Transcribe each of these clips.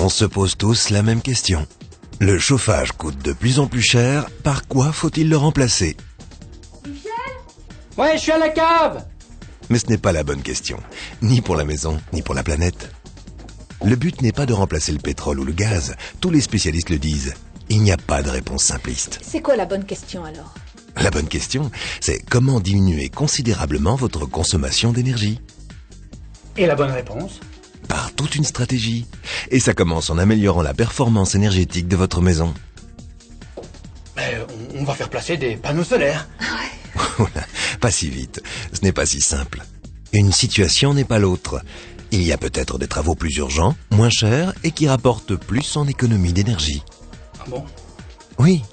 On se pose tous la même question. Le chauffage coûte de plus en plus cher, par quoi faut-il le remplacer? Michel? Ouais, je suis à la cave! Mais ce n'est pas la bonne question, ni pour la maison, ni pour la planète. Le but n'est pas de remplacer le pétrole ou le gaz, tous les spécialistes le disent. Il n'y a pas de réponse simpliste. C'est quoi la bonne question alors? La bonne question, c'est comment diminuer considérablement votre consommation d'énergie? Et la bonne réponse? Par toute une stratégie. Et ça commence en améliorant la performance énergétique de votre maison. On va faire placer des panneaux solaires. Pas si vite, ce n'est pas si simple. Une situation n'est pas l'autre. Il y a peut-être des travaux plus urgents, moins chers et qui rapportent plus en économie d'énergie. Ah bon? Oui,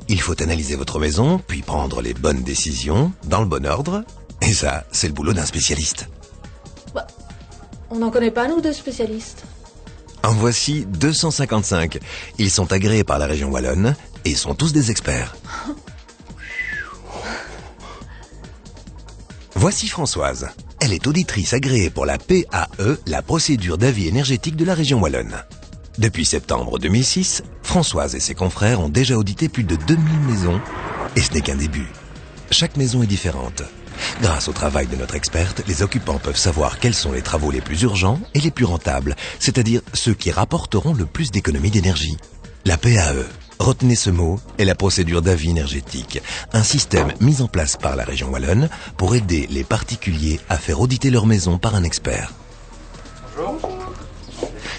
il faut analyser votre maison, puis prendre les bonnes décisions, dans le bon ordre. Et ça, c'est le boulot d'un spécialiste. Bah, on n'en connaît pas, nous, de spécialistes. En voici 255. Ils sont agréés par la région wallonne et sont tous des experts. Voici Françoise. Elle est auditrice agréée pour la PAE, la procédure d'avis énergétique de la région wallonne. Depuis septembre 2006, Françoise et ses confrères ont déjà audité plus de 2000 maisons, et ce n'est qu'un début. Chaque maison est différente. Grâce au travail de notre experte, les occupants peuvent savoir quels sont les travaux les plus urgents et les plus rentables, c'est-à-dire ceux qui rapporteront le plus d'économies d'énergie. La PAE, retenez ce mot, est la procédure d'avis énergétique, un système mis en place par la région wallonne pour aider les particuliers à faire auditer leur maison par un expert. Bonjour.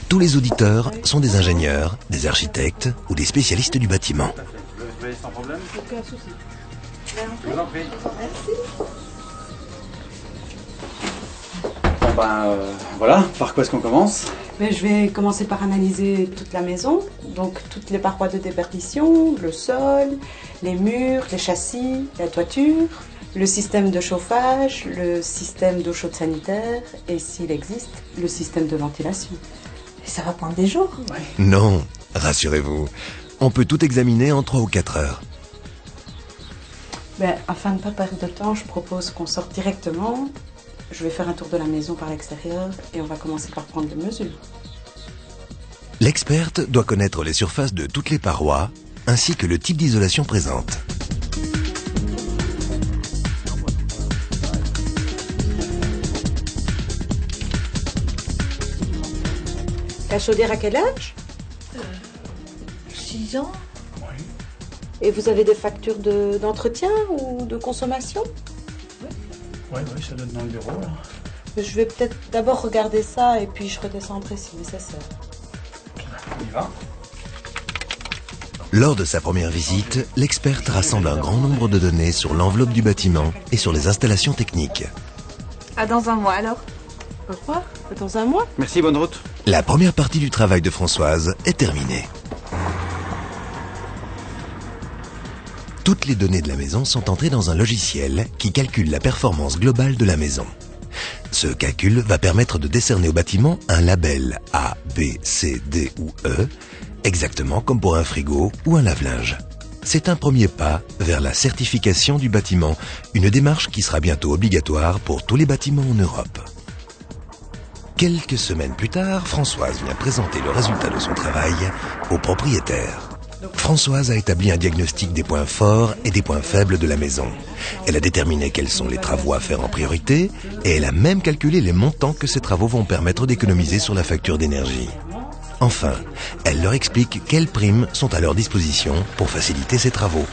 Tous les auditeurs sont des ingénieurs, des architectes ou des spécialistes du bâtiment. Vous voyez sans problème? Aucun souci. Je vous en prie. Merci. Bon voilà, par quoi est-ce qu'on commence? Mais je vais commencer par analyser toute la maison, donc toutes les parois de déperdition, le sol, les murs, les châssis, la toiture, le système de chauffage, le système d'eau chaude sanitaire et, s'il existe, le système de ventilation. Et ça va prendre des jours. Ouais. Non, rassurez-vous, on peut tout examiner en 3 ou 4 heures. Ben, afin de ne pas perdre de temps, je propose qu'on sorte directement. Je vais faire un tour de la maison par l'extérieur et on va commencer par prendre des mesures. L'experte doit connaître les surfaces de toutes les parois, ainsi que le type d'isolation présente. La chaudière à quel âge? 6 ans? Et vous avez des factures d'entretien ou de consommation? Ouais, ça donne dans le bureau, là. Je vais peut-être d'abord regarder ça et puis je redescendrai si nécessaire. On y va? Lors de sa première visite, l'experte rassemble un grand nombre de données sur l'enveloppe du bâtiment et sur les installations techniques. Ah, dans un mois alors? Pourquoi? Dans un mois? Merci, bonne route. La première partie du travail de Françoise est terminée. Toutes les données de la maison sont entrées dans un logiciel qui calcule la performance globale de la maison. Ce calcul va permettre de décerner au bâtiment un label A, B, C, D ou E, exactement comme pour un frigo ou un lave-linge. C'est un premier pas vers la certification du bâtiment, une démarche qui sera bientôt obligatoire pour tous les bâtiments en Europe. Quelques semaines plus tard, Françoise vient présenter le résultat de son travail au propriétaire. Françoise a établi un diagnostic des points forts et des points faibles de la maison. Elle a déterminé quels sont les travaux à faire en priorité et elle a même calculé les montants que ces travaux vont permettre d'économiser sur la facture d'énergie. Enfin, elle leur explique quelles primes sont à leur disposition pour faciliter ces travaux.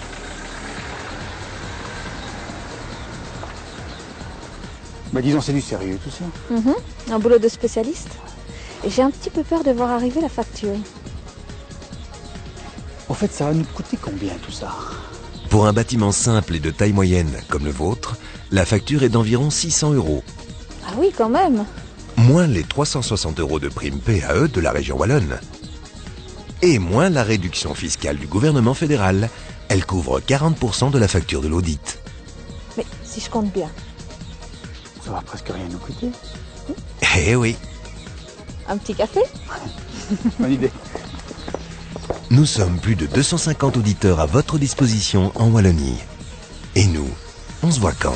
Disons, c'est du sérieux, tout ça. Un boulot de spécialiste. Et j'ai un petit peu peur de voir arriver la facture. En fait, ça va nous coûter combien, tout ça? Pour un bâtiment simple et de taille moyenne comme le vôtre, la facture est d'environ 600 €. Ah oui, quand même. Moins les 360 € de prime PAE de la région wallonne. Et moins la réduction fiscale du gouvernement fédéral. Elle couvre 40% de la facture de l'audit. Mais si je compte bien. Ça va presque rien nous coûter. Eh oui, Un petit café? Bonne idée. nous sommes plus de 250 auditeurs à votre disposition en Wallonie. Et nous, on se voit quand ?